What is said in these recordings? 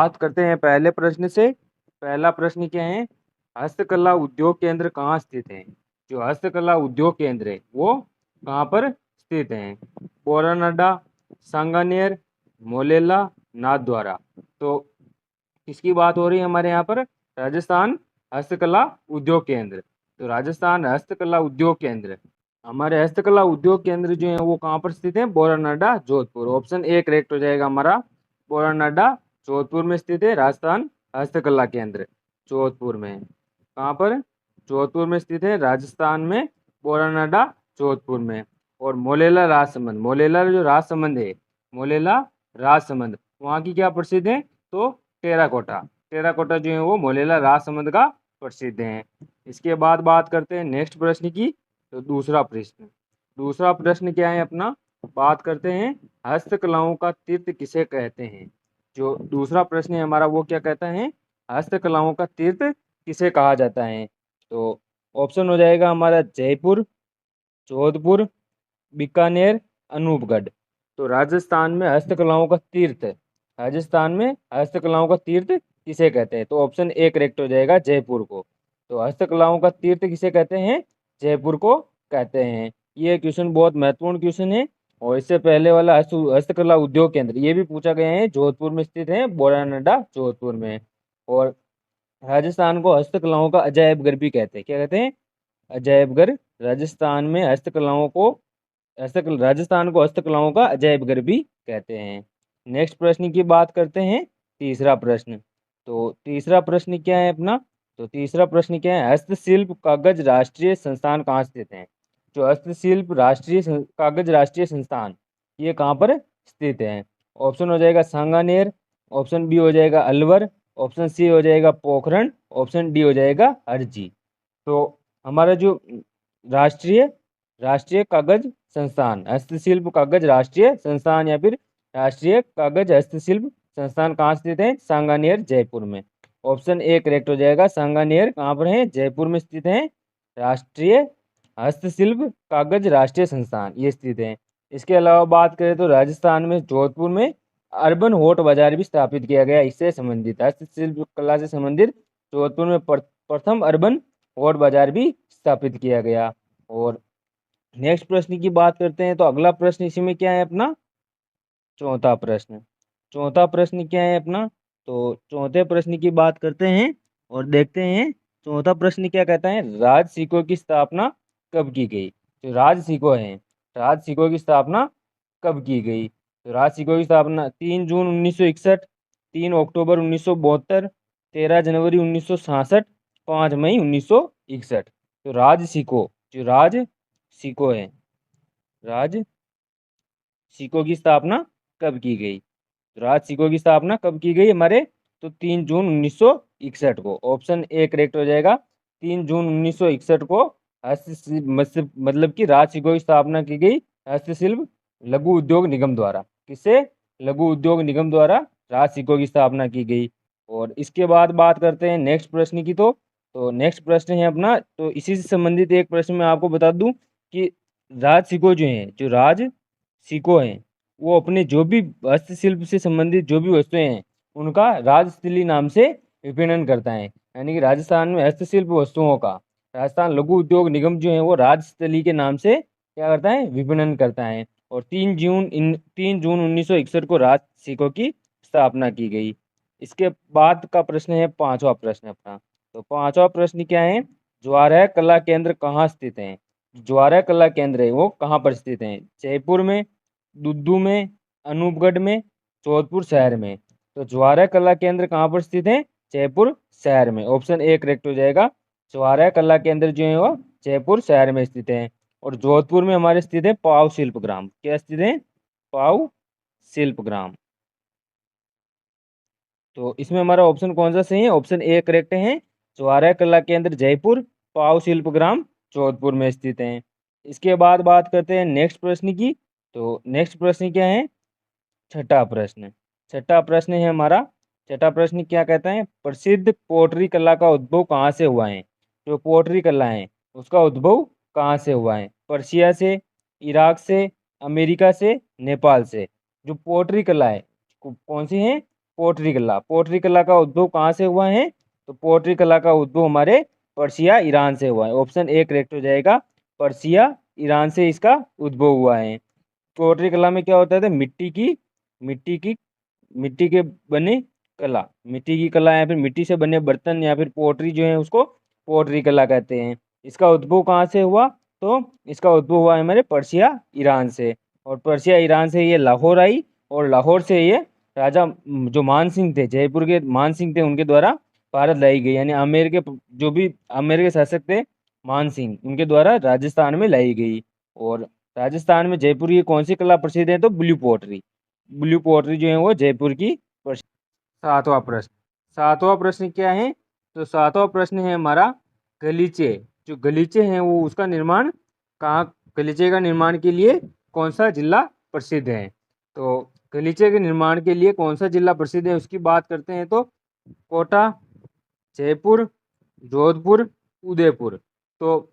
बात करते हैं पहले प्रश्न से। पहला प्रश्न क्या है, हस्तकला उद्योग केंद्र कहाँ स्थित है? जो हस्तकला उद्योग केंद्र है वो कहाँ पर स्थित है? बोरानाडा, सांगानेर, मोलेला, नाथद्वारा। तो किसकी बात हो रही है हमारे यहाँ पर? राजस्थान हस्तकला उद्योग केंद्र। तो राजस्थान हस्तकला उद्योग केंद्र, हमारे हस्तकला उद्योग केंद्र जो है वो कहाँ पर स्थित है? Boranada, Jodhpur. Option A correct हो जाएगा हमारा। बोरानाडा जोधपुर में स्थित है राजस्थान हस्तकला केंद्र। जोधपुर में, कहाँ पर? जोधपुर में स्थित है राजस्थान में, बोरानाडा जोधपुर में। और मोलेला राजसमंद, मोलेला जो राजसमंद है, मोलेला राजसमंद, वहाँ की क्या प्रसिद्ध है? तो टेराकोटा। टेराकोटा जो है वो मोलेला राजसमंद का प्रसिद्ध है। इसके बाद बात करते हैं नेक्स्ट प्रश्न की। तो दूसरा प्रश्न, दूसरा प्रश्न क्या है अपना? बात करते हैं हस्तकलाओं का तीर्थ किसे कहते हैं? जो दूसरा प्रश्न है हमारा वो क्या कहता है? हस्तकलाओं का तीर्थ किसे कहा जाता है? तो ऑप्शन हो जाएगा हमारा जयपुर, जोधपुर, बीकानेर, अनूपगढ़। तो राजस्थान में हस्तकलाओं का तीर्थ, राजस्थान में हस्तकलाओं का तीर्थ किसे कहते हैं? तो ऑप्शन ए करेक्ट हो जाएगा, जयपुर को। तो हस्तकलाओं का तीर्थ किसे कहते हैं? जयपुर को कहते हैं। ये क्वेश्चन बहुत महत्वपूर्ण क्वेश्चन है। और इससे पहले वाला हस्तकला उद्योग केंद्र ये भी पूछा गया है, जोधपुर में स्थित है, बोरानाडा जोधपुर में। और राजस्थान को हस्तकलाओं का अजायब घर भी कहते हैं। क्या कहते हैं? अजायब घर। राजस्थान में हस्तकलाओं को राजस्थान को हस्तकलाओं का अजायब घर भी कहते हैं। नेक्स्ट प्रश्न की बात करते हैं, तीसरा प्रश्न। तो तीसरा प्रश्न क्या है अपना? तो तीसरा प्रश्न क्या है, हस्तशिल्प कागज राष्ट्रीय संस्थान कहाँ स्थित है? जो हस्तशिल्प कागज राष्ट्रीय संस्थान, ये कहाँ पर स्थित है? ऑप्शन हो जाएगा सांगानेर, ऑप्शन बी हो जाएगा अलवर, ऑप्शन सी हो जाएगा पोखरण, ऑप्शन डी हो जाएगा हरजी। तो हमारा जो राष्ट्रीय राष्ट्रीय कागज संस्थान, हस्तशिल्प कागज राष्ट्रीय संस्थान या फिर राष्ट्रीय कागज हस्तशिल्प संस्थान कहाँ स्थित है? सांगानेर, जयपुर में। ऑप्शन ए करेक्ट हो जाएगा। सांगानेर कहाँ पर है? जयपुर में स्थित है। राष्ट्रीय हस्तशिल्प कागज राष्ट्रीय संस्थान ये स्थित है। इसके अलावा बात करें तो राजस्थान में जोधपुर में अर्बन होट बाजार भी स्थापित किया गया। इससे संबंधित, हस्तशिल्प कला से संबंधित जोधपुर में प्रथम अर्बन होट बाजार भी स्थापित किया गया। और नेक्स्ट प्रश्न की बात करते हैं। तो अगला प्रश्न इसी में क्या है अपना? चौथा प्रश्न। चौथा प्रश्न क्या है अपना? तो चौथे प्रश्न की बात करते हैं और देखते हैं चौथा प्रश्न क्या कहता है, राज सिकों की स्थापना कब की गई? जो राज सिको हैं, राज सिकों की स्थापना कब की गई? तो राज सिकों की स्थापना 3 जून 1961, 3 अक्टूबर 1972, 13 जनवरी 1966, 5 मई 1961। तो राज सिको, जो राज सिको है, राज सिकों की स्थापना कब की गई? राज सिकों की स्थापना कब की गई हमारे? तो 3 जून 1961 को। ऑप्शन ए करेक्ट हो जाएगा। 3 जून 1961 को मतलब कि राज सिकों की स्थापना की गई हस्तशिल्प लघु उद्योग निगम द्वारा। किससे? लघु उद्योग निगम द्वारा राज सिकों की स्थापना की गई। और इसके बाद बात करते हैं नेक्स्ट प्रश्न की। तो नेक्स्ट प्रश्न है अपना, तो इसी से संबंधित एक प्रश्न मैं आपको बता दूं कि राज सिको जो हैं, जो राज सिको हैं, वो अपने जो भी हस्तशिल्प से संबंधित जो भी वस्तुएं हैं उनका राजस्थली नाम से विपणन करता है। यानी कि राजस्थान में हस्तशिल्प वस्तुओं का राजस्थान लघु उद्योग निगम जो है वो राजस्थली के नाम से क्या करता है? विपणन करता है। और 3 जून 1961 को राज सिको की स्थापना की गई। इसके बाद का प्रश्न है पांचवा प्रश्न अपना। तो पांचवा प्रश्न क्या है, ज्वारय कला केंद्र कहाँ स्थित है? ज्वारय कला केंद्र है वो कहाँ पर स्थित है? जयपुर में, दुद्दू में, अनूपगढ़ में, जोधपुर शहर में। तो ज्वारय कला केंद्र कहाँ पर स्थित है? जयपुर शहर में। ऑप्शन ए करेक्ट हो जाएगा। ज्वारय कला केंद्र जो है वो जयपुर शहर में स्थित है। और जोधपुर में हमारे स्थित है पाव शिल्प ग्राम। क्या स्थित है? पाव शिल्प ग्राम। तो इसमें हमारा ऑप्शन कौन सा सही है? ऑप्शन ए करेक्ट है। ज्वारय कला केंद्र जयपुर, पाव शिल्प ग्राम जोधपुर में स्थित है। इसके बाद बात करते हैं नेक्स्ट प्रश्न की। तो नेक्स्ट प्रश्न क्या है? छठा प्रश्न। छठा प्रश्न है हमारा, छठा प्रश्न क्या कहता है, प्रसिद्ध पोटरी कला का उद्भव कहाँ से हुआ है? जो पोटरी कला है उसका उद्भव कहाँ से हुआ है? पर्शिया से, इराक से, अमेरिका से, नेपाल से। जो पोटरी कला है कौन सी है? पोट्री कला। पोट्री कला का उद्भव कहाँ से हुआ है? तो पोट्री कला का उद्भव हमारे पर्शिया ईरान से हुआ है। ऑप्शन ए करेक्ट हो जाएगा, पर्शिया ईरान से इसका उद्भव हुआ है। पोट्री कला में क्या होता है? मिट्टी की मिट्टी के बने कला, मिट्टी की कला या फिर मिट्टी से बने बर्तन या फिर पोट्री जो है उसको पोट्री कला कहते हैं। इसका उद्भव कहाँ से हुआ? तो इसका उद्भव हुआ है हमारे पर्शिया ईरान से, और पर्शिया ईरान से ये लाहौर आई, और लाहौर से ये राजा जो मान सिंह थे, जयपुर के मान सिंह थे, उनके द्वारा भारत लाई गई। यानी आमेर के जो भी आमेर के शासक थे मान सिंह, उनके द्वारा राजस्थान में लाई गई। और राजस्थान में जयपुर की कौन सी कला प्रसिद्ध है? तो ब्लू पोट्री। ब्लू पोट्री जो है वो जयपुर की प्रसिद्ध। सातवां प्रश्न, सातवां प्रश्न क्या है? तो सातवां प्रश्न है हमारा गलीचे। जो गलीचे हैं वो उसका निर्माण कहाँ, गलीचे का निर्माण के लिए कौन सा जिला प्रसिद्ध है? तो गलीचे के निर्माण के लिए कौन सा जिला प्रसिद्ध है उसकी बात करते हैं तो कोटा, जयपुर, जोधपुर, उदयपुर। तो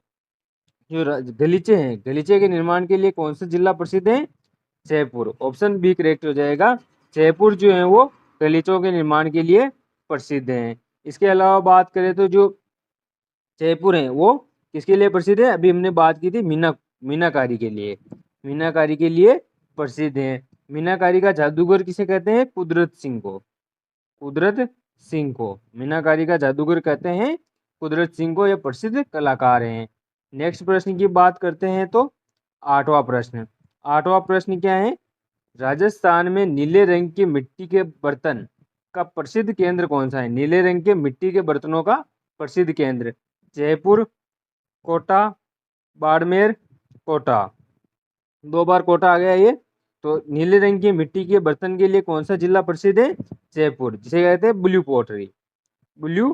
जो गलीचे हैं, गलीचे के निर्माण के लिए कौन सा जिला प्रसिद्ध है? जयपुर। ऑप्शन बी करेक्ट हो जाएगा, जयपुर जो है वो गलीचों के निर्माण के लिए प्रसिद्ध हैं। इसके अलावा बात करें तो जो जयपुर है वो किसके लिए प्रसिद्ध है? अभी हमने बात की थी मीनाकारी के लिए, मीनाकारी के लिए प्रसिद्ध है। मीनाकारी का जादूगर किसे कहते हैं? कुदरत सिंह को, कुदरत सिंह को मीनाकारी का जादूगर कहते हैं, कुदरत सिंह को। ये प्रसिद्ध कलाकार हैं। नेक्स्ट प्रश्न की बात करते हैं तो आठवां प्रश्न, आठवां प्रश्न क्या है? राजस्थान में नीले रंग की मिट्टी के बर्तन का प्रसिद्ध केंद्र कौन सा है? नीले रंग के मिट्टी के बर्तनों का प्रसिद्ध केंद्र जयपुर, कोटा, बाड़मेर, कोटा। दो बार कोटा आ गया ये। तो नीले रंग की मिट्टी के बर्तन के लिए कौन सा जिला प्रसिद्ध है? जयपुर, जिसे कहते हैं blue pottery. Blue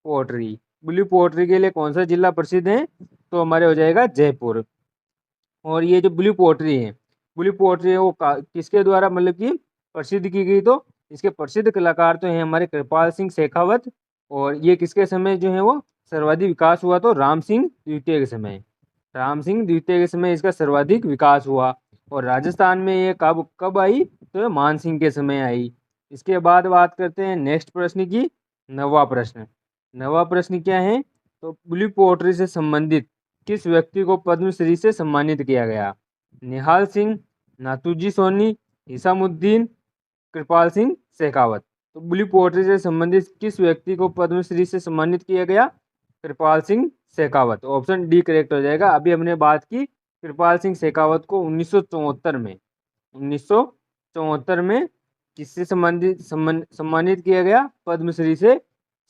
pottery, blue pottery के लिए कौन सा जिला प्रसिद्ध है? तो हमारे हो जाएगा जयपुर। और ये जो ब्लू पोट्री है, ब्लू पोट्री है वो किसके द्वारा मतलब कि प्रसिद्ध की गई? तो इसके प्रसिद्ध कलाकार तो हैं हमारे कृपाल सिंह शेखावत। और ये किसके समय जो है वो सर्वाधिक विकास हुआ? तो राम सिंह द्वितीय के समय, राम सिंह द्वितीय के समय इसका सर्वाधिक विकास हुआ। और राजस्थान में ये कब कब आई? तो ये मान सिंह के समय आई। इसके बाद बात करते हैं नेक्स्ट प्रश्न की, नवा प्रश्न। नवा प्रश्न क्या है? तो ब्लू पोट्री से संबंधित किस व्यक्ति को पद्मश्री से सम्मानित किया गया? निहाल सिंह, नाथूजी सोनी, हिसामुद्दीन, कृपाल सिंह शेखावत। तो ब्लू पोट्री से संबंधित किस व्यक्ति को पद्मश्री से सम्मानित किया गया? Kripal Singh Shekhawat. Option D correct हो जाएगा। अभी हमने बात की कृपाल सिंह शेखावत को 1974 में किससे सम्मानित किया गया? पद्मश्री से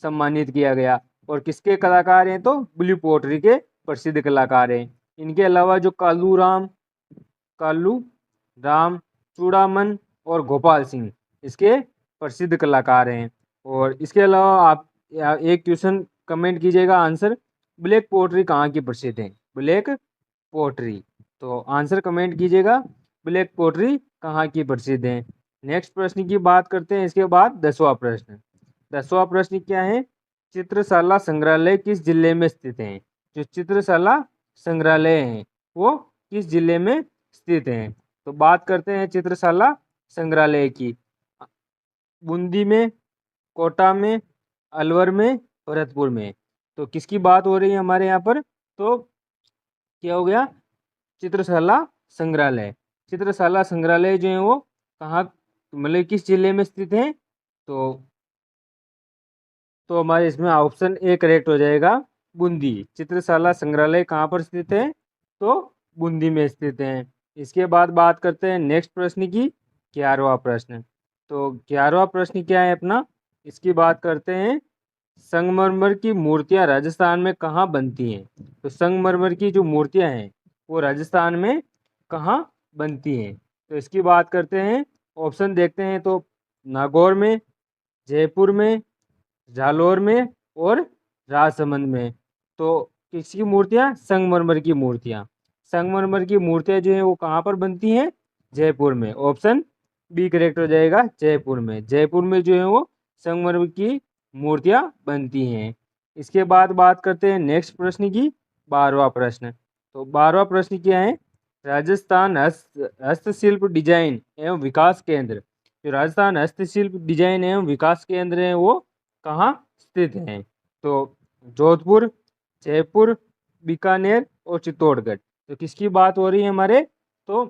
सम्मानित किया गया। और किसके कलाकार हैं? तो ब्लू पोट्री के प्रसिद्ध कलाकार हैं। इनके अलावा जो कालू राम चूड़ामन और गोपाल सिंह इसके प्रसिद्ध कलाकार हैं। और इसके अलावा आप एक क्वेश्चन कमेंट कीजिएगा आंसर, ब्लैक पोट्री कहाँ की प्रसिद्ध है? ब्लैक पोट्री, तो आंसर कमेंट कीजिएगा, ब्लैक पोट्री कहाँ की प्रसिद्ध है। नेक्स्ट प्रश्न की बात करते हैं। इसके बाद 10वां प्रश्न, 10वां प्रश्न क्या है? चित्रशाला संग्रहालय किस जिले में स्थित है? जो चित्रशाला संग्रहालय है वो किस जिले में स्थित है? तो बात करते हैं चित्रशाला संग्रहालय की। बूंदी में, कोटा में, अलवर में, भरतपुर में। तो किसकी बात हो रही है हमारे यहाँ पर? तो क्या हो गया? चित्रशाला संग्रहालय। चित्रशाला संग्रहालय जो है वो कहाँ मतलब किस जिले में स्थित है? तो हमारे इसमें ऑप्शन ए करेक्ट हो जाएगा, बूंदी। चित्रशाला संग्रहालय कहाँ पर स्थित है? तो बूंदी में स्थित है। इसके बाद बात करते हैं नेक्स्ट प्रश्न की, 11वां प्रश्न। तो 11वां प्रश्न क्या है अपना? इसकी बात करते हैं, संगमरमर की मूर्तियां राजस्थान में कहाँ बनती हैं? तो संगमरमर की जो मूर्तियां हैं वो राजस्थान में कहाँ बनती हैं? तो इसकी बात करते हैं, ऑप्शन देखते हैं तो नागौर में, जयपुर में, जालौर में और राजसमंद में। तो किसकी मूर्तियाँ? संगमरमर की मूर्तियाँ। संगमरमर की मूर्तियाँ जो हैं वो कहाँ पर बनती हैं? जयपुर में। ऑप्शन बी करेक्ट हो जाएगा, जयपुर में। जयपुर में जो है वो संगमरमर की मूर्तियाँ बनती हैं। इसके बाद बात करते हैं नेक्स्ट प्रश्न की, 12वां प्रश्न। तो 12वां प्रश्न क्या है? राजस्थान हस्तशिल्प डिजाइन एवं विकास केंद्र जो राजस्थान हस्तशिल्प डिजाइन एवं विकास केंद्र है वो कहाँ स्थित हैं? तो जोधपुर, जयपुर, बीकानेर और चित्तौड़गढ़। तो किसकी बात हो रही है हमारे? तो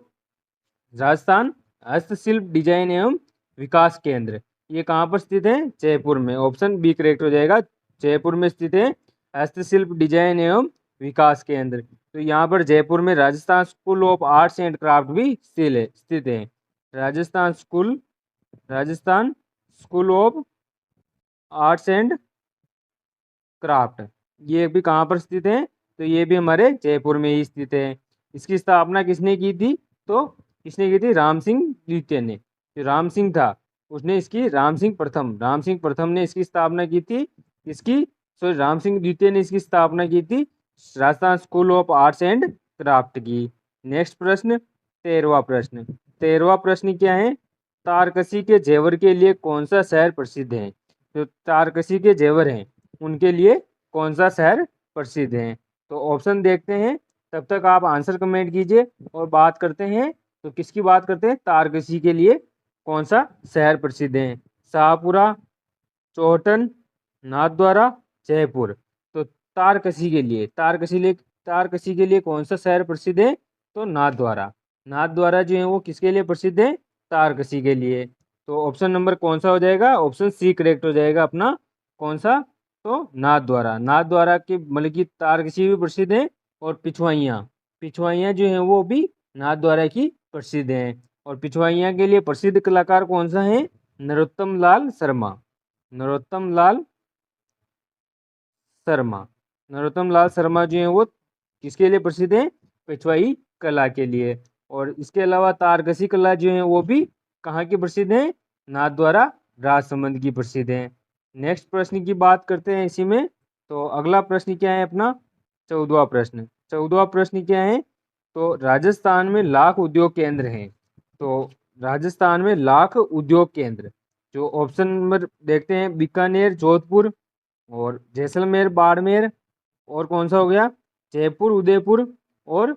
राजस्थान हस्तशिल्प डिजाइन एवं विकास केंद्र ये कहाँ पर स्थित है? जयपुर में। ऑप्शन बी करेक्ट हो जाएगा। जयपुर में स्थित है हस्तशिल्प डिजाइन एवं विकास केंद्र। तो यहाँ पर जयपुर में Rajasthan school of arts and craft भी स्थित है। Rajasthan school of arts and craft ये भी कहाँ पर स्थित है? तो ये भी हमारे जयपुर में ही स्थित है। इसकी स्थापना किसने की थी? तो किसने की थी? राम सिंह द्वितीय ने। जो राम सिंह था उसने इसकी राम सिंह प्रथम ने इसकी स्थापना की थी। इसकी सॉरी राम सिंह द्वितीय ने इसकी स्थापना की थी Rajasthan school of arts and craft की। नेक्स्ट प्रश्न 13वां प्रश्न। 13वां प्रश्न क्या है? तारकसी के जेवर के लिए कौन सा शहर प्रसिद्ध है? जो तारकसी के जेवर हैं उनके लिए कौन सा शहर प्रसिद्ध है? तो ऑप्शन देखते हैं, तब तक आप आंसर कमेंट कीजिए और बात करते हैं। तो किसकी बात करते हैं? तारकसी के लिए कौन सा शहर प्रसिद्ध है? शाहपुरा, चौहटन, नाथद्वारा, जयपुर। तो तारकसी के लिए कौन सा शहर प्रसिद्ध है? तो नाथद्वारा। नाथद्वारा जो है वो किसके लिए प्रसिद्ध है? तारकसी के लिए। तो ऑप्शन नंबर कौन सा हो जाएगा? ऑप्शन सी करेक्ट हो जाएगा अपना। कौन सा? तो नाथद्वारा के मतलब की तारकसी भी प्रसिद्ध है और पिछवाइयाँ जो है वो भी नाथद्वारा की प्रसिद्ध हैं। और पिछवाइयाँ के लिए प्रसिद्ध कलाकार कौन सा है? नरोत्तम लाल शर्मा। नरोत्तम लाल शर्मा जो है वो किसके लिए प्रसिद्ध है? पिछवाई कला के लिए। और इसके अलावा तारकसी कला जो है वो भी कहाँ की प्रसिद्ध है? नाथद्वारा राजसमंद की प्रसिद्ध है। नेक्स्ट प्रश्न की बात करते हैं इसी में। तो अगला प्रश्न क्या है अपना? 14वां प्रश्न। 14वां प्रश्न क्या है? तो राजस्थान में लाख उद्योग केंद्र हैं। तो राजस्थान में लाख उद्योग केंद्र जो ऑप्शन नंबर देखते हैं, बीकानेर, जोधपुर और जैसलमेर, बाड़मेर और कौन सा हो गया? जयपुर, उदयपुर और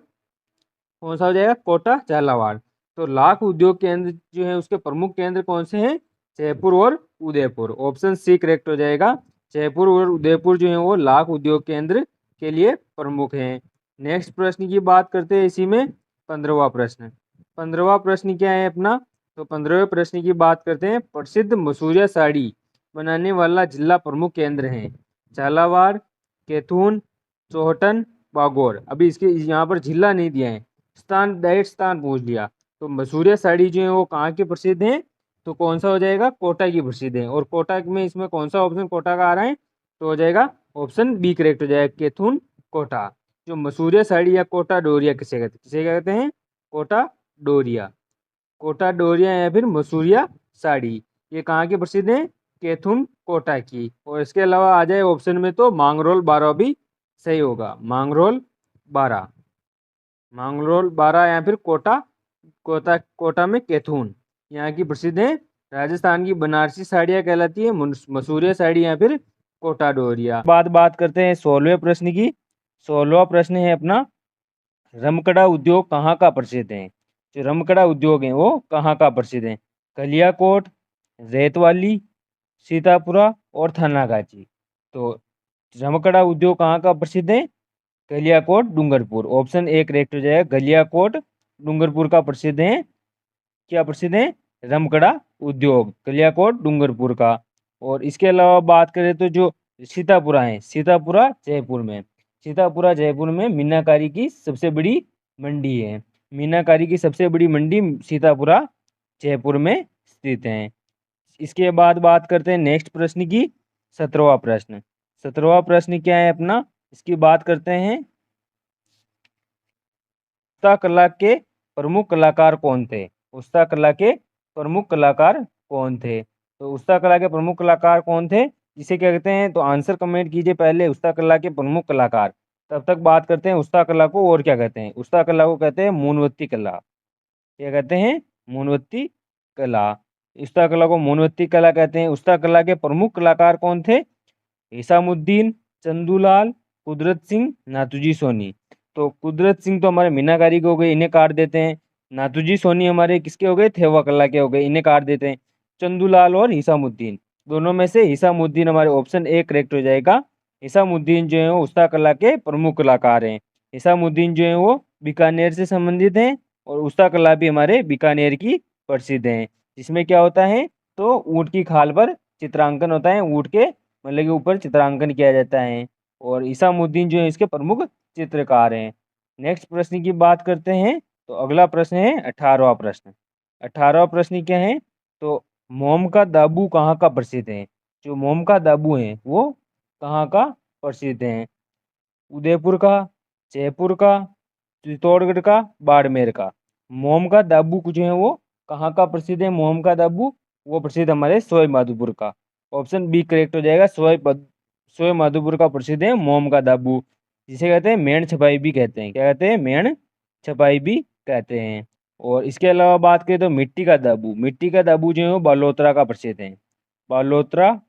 कौन सा हो जाएगा? कोटा, झालावाड़। तो लाख उद्योग केंद्र जो है उसके प्रमुख केंद्र कौन से हैं? जयपुर और उदयपुर। ऑप्शन सी करेक्ट हो जाएगा। जयपुर और उदयपुर जो है वो लाख उद्योग केंद्र के लिए प्रमुख हैं। नेक्स्ट प्रश्न की बात करते हैं इसी में। 15वां प्रश्न। 15वां प्रश्न क्या है अपना? तो 15वें प्रश्न की बात करते हैं। प्रसिद्ध मसूरिया साड़ी बनाने वाला जिला प्रमुख केंद्र है। झालावाड़, कैथून, चौहटन, बागौर। अभी इसके यहाँ पर जिला नहीं दिया है, डायरेक्ट स्थान पूछ लिया। तो मसूरिया साड़ी जो है वो कहाँ की प्रसिद्ध है? तो कौन सा हो जाएगा? कोटा की प्रसिद्ध है। और कोटा में इसमें कौन सा ऑप्शन कोटा का आ रहा है? तो हो जाएगा ऑप्शन बी करेक्ट हो जाएगा, कैथून कोटा। जो मसूरिया साड़ी या कोटा डोरिया किसे कहते हैं? कोटा डोरिया। कोटा डोरिया या फिर मसूरिया साड़ी ये कहाँ की प्रसिद्ध है? कैथून कोटा की। और इसके अलावा आ जाए ऑप्शन में तो मांगरोल बारह भी सही होगा। मांगरोल बारह या फिर कोटा में कैथून यहाँ की प्रसिद्ध है। राजस्थान की बनारसी साड़ियाँ कहलाती है मसूरिया साड़ी या फिर कोटा डोरिया। बात करते हैं 16वें प्रश्न की। 16वां प्रश्न है अपना, रमकड़ा उद्योग कहाँ का प्रसिद्ध है? जो रमकड़ा उद्योग है वो कहाँ का प्रसिद्ध है? कलियाकोट, रेतवाली, सीतापुरा और थानागाची। तो रमकड़ा उद्योग कहाँ का प्रसिद्ध है? Galiakot, Dungarpur. Option A correct हो जाएगा। गलियाकोट, डूंगरपुर का प्रसिद्ध है। क्या प्रसिद्ध है? रमकड़ा उद्योग गलियाकोट, डूंगरपुर का। और इसके अलावा बात करें तो जो सीतापुरा जयपुर में मीनाकारी की सबसे बड़ी मंडी है। मीनाकारी की सबसे बड़ी मंडी सीतापुरा जयपुर में स्थित है। इसके बाद बात करते हैं नेक्स्ट प्रश्न की। 17वां प्रश्न। 17वां प्रश्न क्या है अपना? इसकी बात करते हैं, उस्ता कला के प्रमुख कलाकार कौन थे? उस्ता कला के प्रमुख कलाकार कौन थे? तो उस्ता कला के प्रमुख कलाकार कौन थे, जिसे क्या कहते हैं? तो आंसर कमेंट कीजिए पहले, उस्ता कला के प्रमुख कलाकार। तब तक बात करते हैं उस्ता कला को और क्या कहते हैं। उस्ता कला को कहते हैं मूनवत्ती कला। क्या कहते हैं? मूनवत्ती कला। उस्ता कला को मूनवत्ती कला कहते हैं। उस्ता कला के प्रमुख कलाकार कौन थे? हिसामुद्दीन, चंदूलाल, कुदरत सिंह, नाथूजी सोनी। तो कुदरत सिंह तो हमारे मीनाकारी के हो गए, इन्हें काट देते हैं। नाथूजी सोनी हमारे किसके हो गए, थेवा कला के हो गए, इन्हें काट देते हैं। चंदूलाल और हिसामुद्दीन, दोनों में से हिसामुद्दीन हमारे ऑप्शन ए करेक्ट हो जाएगा। हिसामुद्दीन जो है वो उस्ता कला के प्रमुख कलाकार हैं। हिसामुद्दीन जो है वो बीकानेर से संबंधित हैं, और उस्ता कला भी हमारे बीकानेर की प्रसिद्ध है। जिसमें क्या होता है, तो ऊँट की खाल पर चित्रांकन होता है, ऊँट के मतलब के ऊपर चित्रांकन किया जाता है, और हिसामुद्दीन जो है इसके प्रमुख चित्रकार हैं। नेक्स्ट प्रश्न की बात करते हैं, तो अगला प्रश्न है 18वां प्रश्न। 18वां प्रश्न क्या है, तो मोम का दाबू कहाँ का प्रसिद्ध है। जो मोम का दाबू है वो कहाँ का प्रसिद्ध है। उदयपुर का, जयपुर का, चित्तौड़गढ़ का, बाड़मेर का। मोम का दाबू जो है वो कहाँ का प्रसिद्ध है, मोम का दाबू वो प्रसिद्ध हमारे सवाई माधोपुर का। ऑप्शन बी करेक्ट हो जाएगा, सवाई माधोपुर का प्रसिद्ध है मोम का दाबू, जिसे कहते हैं मेण छपाई भी कहते हैं। क्या कहते हैं, मेण छपाई भी कहते हैं। और इसके अलावा बात करें तो मिट्टी का दाबू जो है वो बालोतरा का प्रसिद्ध है। बालोतरा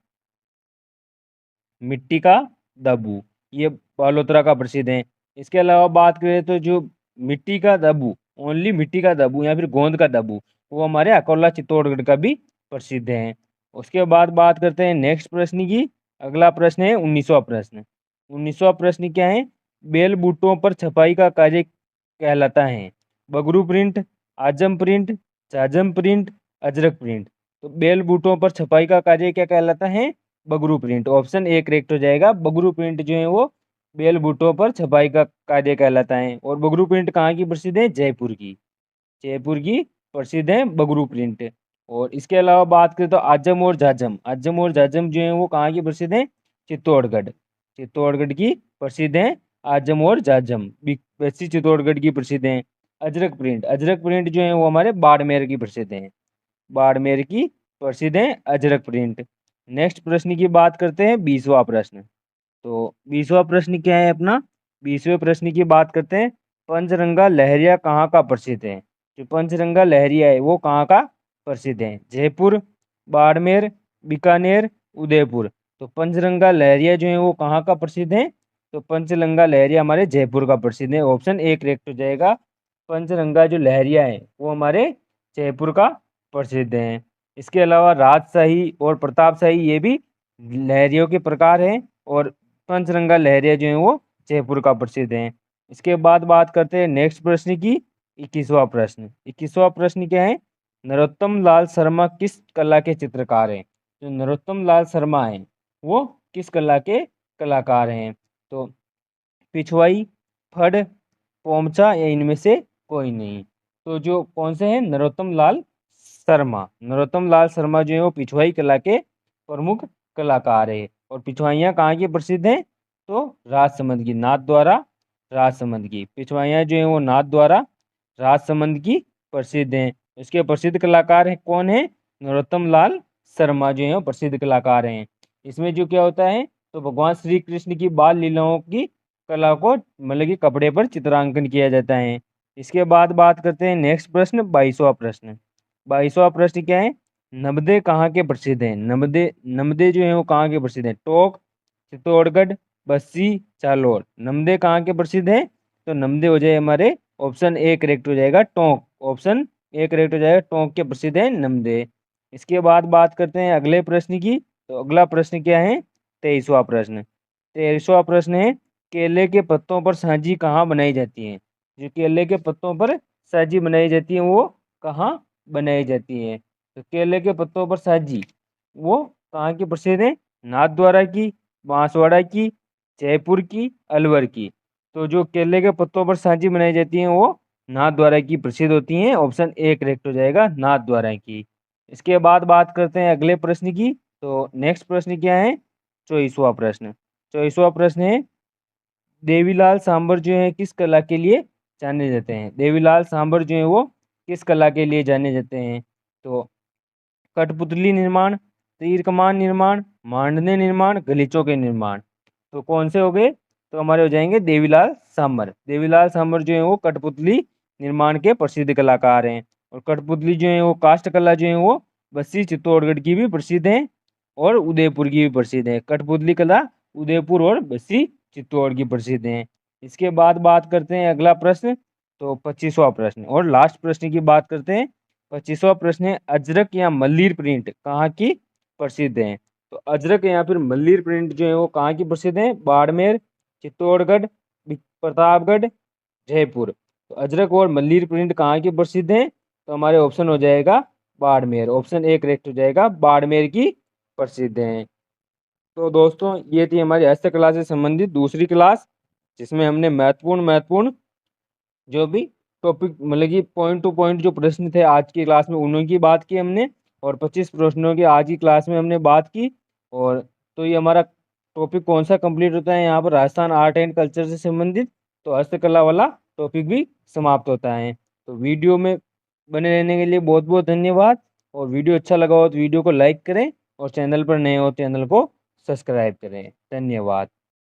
मिट्टी का दाबू, ये बालोतरा का प्रसिद्ध है। इसके अलावा बात करें तो जो मिट्टी का दाबू, ओनली मिट्टी का दाबू या फिर गोंद का दाबू, वो हमारे अकोला चित्तौड़गढ़ का भी प्रसिद्ध है। उसके बाद बात करते हैं नेक्स्ट प्रश्न की। अगला प्रश्न है 19वां प्रश्न। 19वां प्रश्न क्या है, बेल बूटों पर छपाई का कार्य कहलाता है। बगरू प्रिंट, आजम प्रिंट, जाजम प्रिंट, अजरक प्रिंट। तो बेल बूटों पर छपाई का कार्य क्या कहलाता है, Bagru print. Option A correct हो जाएगा। बगरू प्रिंट जो है वो बेल बूटों पर छपाई का कार्य कहलाता है। और बगरू प्रिंट कहाँ की प्रसिद्ध है, जयपुर की। जयपुर की प्रसिद्ध है बगरू प्रिंट। और इसके अलावा बात करें तो आजम और जाजम जो है वो कहाँ की प्रसिद्ध है, चित्तौड़गढ़। चित्तौड़गढ़ की प्रसिद्ध है आजम और जाजम, वैसी चित्तौड़गढ़ की प्रसिद्ध है। अजरक प्रिंट जो है वो हमारे बाड़मेर की प्रसिद्ध है। बाड़मेर की प्रसिद्ध है अजरक प्रिंट। नेक्स्ट प्रश्न की बात करते हैं 20वां प्रश्न। तो 20वां प्रश्न क्या है अपना, 20वें प्रश्न की बात करते हैं। पंचरंगा लहरिया कहाँ का प्रसिद्ध है। जो पंचरंगा लहरिया है वो कहाँ का प्रसिद्ध है, जयपुर, बाड़मेर, बीकानेर, उदयपुर। तो पंचरंगा लहरिया जो है वो कहाँ का प्रसिद्ध है, तो पंचरंगा लहरिया हमारे जयपुर का प्रसिद्ध है। ऑप्शन ए करेक्ट हो जाएगा। पंचरंगा जो लहरिया है वो हमारे जयपुर का प्रसिद्ध है। इसके अलावा राजशाही और प्रतापशाही ये भी लहरियों के प्रकार हैं, और पंचरंगा लहरिया जो है वो जयपुर का प्रसिद्ध है। इसके बाद बात करते हैं नेक्स्ट प्रश्न की। 21वां प्रश्न। 21वां प्रश्न क्या है, नरोत्तम लाल शर्मा किस कला के चित्रकार हैं। जो नरोत्तम लाल शर्मा है वो किस कला के कलाकार हैं, तो पिछवाई, फड़, पोमचा या इनमें से कोई नहीं। तो जो कौन से हैं, नरोत्तम लाल शर्मा जो है वो पिछवाई कला के प्रमुख कलाकार है। और पिछवाइयाँ कहाँ की प्रसिद्ध हैं, तो राजसमंद की, नाथ द्वारा राजसमंद की पिछवाइयाँ जो है वो नाथ द्वारा राजसमंद की प्रसिद्ध हैं। इसके प्रसिद्ध कलाकार हैं कौन है, नरोत्तम लाल शर्मा जो है वो प्रसिद्ध कलाकार हैं। इसमें जो क्या होता है, तो भगवान श्री कृष्ण की बाल लीलाओं की कला को मतलब कि कपड़े पर चित्रांकन किया जाता है। इसके बाद बात करते हैं नेक्स्ट प्रश्न 22वां प्रश्न। 22वां प्रश्न क्या है, नमदे कहाँ के प्रसिद्ध हैं। नमदे जो है वो कहाँ के प्रसिद्ध हैं, टोंक, चित्तौड़गढ़, बस्सी, जालौर। नमदे कहाँ के प्रसिद्ध हैं, तो नमदे हो जाए हमारे ऑप्शन ए करेक्ट हो जाएगा, टोंक। ऑप्शन ए करेक्ट हो जाएगा, टोंक के प्रसिद्ध है नमदे। इसके बाद बात करते हैं अगले प्रश्न की। तो अगला प्रश्न क्या है, 23वां प्रश्न। 23वां प्रश्न है, केले के पत्तों पर साजी कहाँ बनाई जाती है। जो केले के पत्तों पर साजी बनाई जाती है वो कहाँ बनाई जाती है, तो केले के पत्तों पर साजी वो कहाँ की प्रसिद्ध है, नाथद्वारा की, बांसवाड़ा की, जयपुर की, अलवर की। तो जो केले के पत्तों पर साजी बनाई जाती है वो नाथद्वारा की प्रसिद्ध होती हैं। ऑप्शन ए करेक्ट हो जाएगा, नाथद्वारा की। इसके बाद बात करते हैं अगले प्रश्न की। तो नेक्स्ट प्रश्न क्या है, 24वां प्रश्न। 24वां प्रश्न है, देवीलाल सांबर जो है किस कला के लिए जाने जाते हैं। देवीलाल सांबर जो है वो किस कला के लिए जाने जाते हैं, तो कठपुतली निर्माण, तीर कमान निर्माण, मांडने निर्माण, गलीचों के निर्माण। तो कौन से हो गए, तो हमारे हो जाएंगे देवीलाल सांबर। देवीलाल सांबर जो है वो कठपुतली निर्माण के प्रसिद्ध कलाकार हैं। और कठपुतली जो है वो काष्ठ कला जो है वो बस्सी चित्तौड़गढ़ की भी प्रसिद्ध है, और उदयपुर की भी प्रसिद्ध है। कठपुतली कला उदयपुर और बस्सी चित्तौड़ की प्रसिद्ध हैं। इसके बाद बात करते हैं अगला प्रश्न तो 25वां प्रश्न और लास्ट प्रश्न की बात करते हैं। 25वां प्रश्न है अजरक या मल्लीर प्रिंट कहाँ की प्रसिद्ध है। तो अजरक या फिर मल्लीर प्रिंट जो है वो कहाँ की प्रसिद्ध है, बाड़मेर, चित्तौड़गढ़, प्रतापगढ़, जयपुर। तो अजरक और मल्लीर प्रिंट कहाँ की प्रसिद्ध है, तो हमारे ऑप्शन हो जाएगा बाड़मेर, ऑप्शन ए करेक्ट हो जाएगा, बाड़मेर की प्रसिद्ध है। तो दोस्तों ये थी हमारी हस्तकला से संबंधित दूसरी क्लास, जिसमें हमने महत्वपूर्ण महत्वपूर्ण जो भी टॉपिक मतलब कि पॉइंट टू पॉइंट जो प्रश्न थे आज की क्लास में उन्हीं की बात की हमने, और 25 प्रश्नों की आज की क्लास में हमने बात की। और तो ये हमारा टॉपिक कौन सा कंप्लीट होता है यहाँ पर, राजस्थान आर्ट एंड कल्चर से संबंधित, तो हस्तकला वाला टॉपिक भी समाप्त होता है। तो वीडियो में बने रहने के लिए बहुत बहुत धन्यवाद, और वीडियो अच्छा लगा हो तो वीडियो को लाइक करें, और चैनल पर नए हो चैनल को सब्सक्राइब करें। धन्यवाद।